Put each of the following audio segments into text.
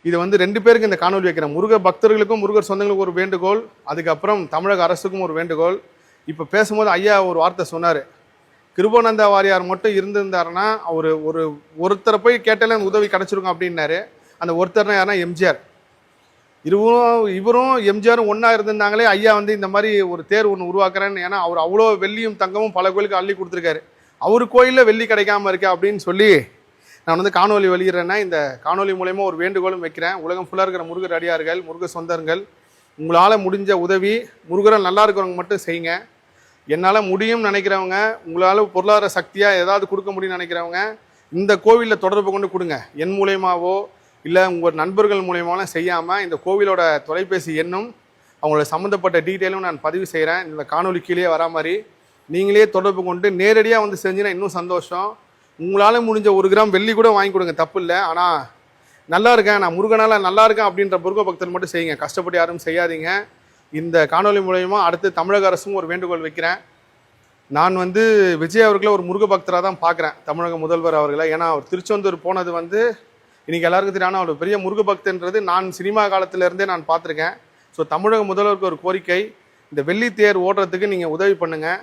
இது வந்து 2 பேருக்கு இந்த காணொலி வைக்கிறேன். முருகர் பக்தர்களுக்கும் முருகர் சொந்தங்களுக்கும் ஒரு வேண்டுகோள், அதுக்கப்புறம் தமிழக அரசுக்கும் ஒரு வேண்டுகோள். இப்போ பேசும்போது ஐயா ஒரு வார்த்தை சொன்னார், கிருபானந்த வாரியார் மட்டும் இருந்திருந்தாருன்னா ஒருத்தரை போய் கேட்டாலே அந்த உதவி கிடச்சிருக்கும் அப்படின்னாரு. அந்த ஒருத்தர்னா யாருன்னா எம்ஜிஆர். இவரும் எம்ஜிஆரும் ஒன்றா இருந்திருந்தாங்களே ஐயா வந்து இந்த மாதிரி ஒரு தேர் ஒன்று உருவாக்குறேன்னு. ஏன்னா அவர் அவ்வளோ வெள்ளியும் தங்கமும் பல கோயிலுக்கு அள்ளி கொடுத்துருக்காரு. அவர் கோயிலில் வெள்ளி கிடைக்காம இருக்கா அப்படின்னு சொல்லி நான் வந்து காணொலி வெளியிடுறேன்னா, இந்த காணொலி மூலயமா ஒரு வேண்டுகோளும் வைக்கிறேன். உலகம் ஃபுல்லாக இருக்கிற முருகர் அடியார்கள், முருகர் சொந்தங்கள், உங்களால் முடிஞ்ச உதவி முருகரை நல்லா இருக்கிறவங்க மட்டும் செய்யுங்க. என்னால் முடியும்னு நினைக்கிறவங்க, உங்களால் பொருளாதார சக்தியாக ஏதாவது கொடுக்க முடியும்னு நினைக்கிறவங்க இந்த கோவிலில் தொடர்பு கொண்டு கொடுங்க. என் மூலயமாவோ இல்லை உங்கள் நண்பர்கள் மூலயமாலாம் செய்யாமல் இந்த கோவிலோட தொலைபேசி எண்ணும் அவங்களோட சம்மந்தப்பட்ட டீட்டெயிலும் நான் பதிவு செய்கிறேன். இந்த காணொலி கீழே வரா மாதிரி நீங்களே தொடர்பு கொண்டு நேரடியாக வந்து செஞ்சுன்னா இன்னும் சந்தோஷம். உங்களால் முடிஞ்ச 1 கிராம் வெள்ளி கூட வாங்கி கொடுங்க, தப்பு இல்லை. ஆனால் நல்லா இருக்கேன், நான் முருகனால் நல்லா இருக்கேன் அப்படின்ற முருக பக்தர் மட்டும் செய்யுங்க, கஷ்டப்பட்டு யாரும் செய்யாதீங்க. இந்த காணொலி மூலயமா அடுத்து தமிழக அரசும் ஒரு வேண்டுகோள் வைக்கிறேன். நான் வந்து விஜய் அவர்களை ஒரு முருக பக்தராக தான் பார்க்குறேன், தமிழக முதல்வர் அவர்களை. ஏன்னா அவர் திருச்செந்தூர் போனது வந்து இன்றைக்கி எல்லாருக்கும் தெரியும். ஆனால் அவர் பெரிய முருக பக்தன்றது நான் சினிமா காலத்திலேருந்தே நான் பார்த்துருக்கேன். ஸோ தமிழக முதல்வருக்கு ஒரு கோரிக்கை, இந்த வெள்ளி தேர் ஓடுறதுக்கு நீங்கள் உதவி பண்ணுங்கள்.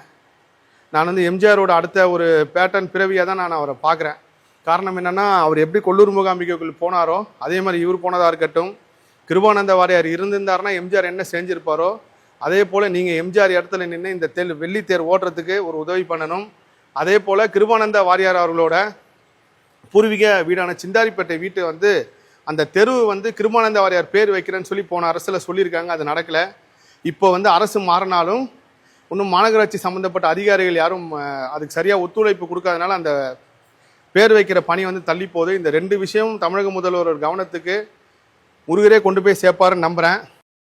நான் வந்து எம்ஜிஆரோட அடுத்த ஒரு பேட்டர்ன் பிறவியாக தான் நான் அவரை பார்க்குறேன். காரணம் என்னென்னா, அவர் எப்படி கொல்லூர் மூகாம்பிகைக்குள் போனாரோ அதே மாதிரி இவர் போனதாக இருக்கட்டும். கிருபானந்த வாரியார் இருந்திருந்தாருன்னா எம்ஜிஆர் என்ன செஞ்சுருப்பாரோ அதே போல் நீங்கள் எம்ஜிஆர் இடத்துல நின்று இந்த வெள்ளி தேர் ஓடுறதுக்கு ஒரு உதவி பண்ணணும். அதே போல் கிருபானந்த வாரியார் அவர்களோட பூர்வீக வீடான சிந்தாரிப்பேட்டை வீட்டை வந்து அந்த தெரு வந்து கிருபானந்த வாரியார் பேர் வைக்கிறேன்னு சொல்லி போன அரசில் சொல்லியிருக்காங்க, அது நடக்கலை. இப்போ வந்து அரசு மாறினாலும் இன்னும் மாநகராட்சி சம்மந்தப்பட்ட அதிகாரிகள் யாரும் அதுக்கு சரியாக ஒத்துழைப்பு கொடுக்காதனால அந்த பேர் வைக்கிற பணி வந்து தள்ளி போகுது. இந்த 2 விஷயமும் தமிழக முதல்வர் கவனத்துக்கு முருகரே கொண்டு போய் சேர்ப்பாருன்னு நம்புகிறேன்.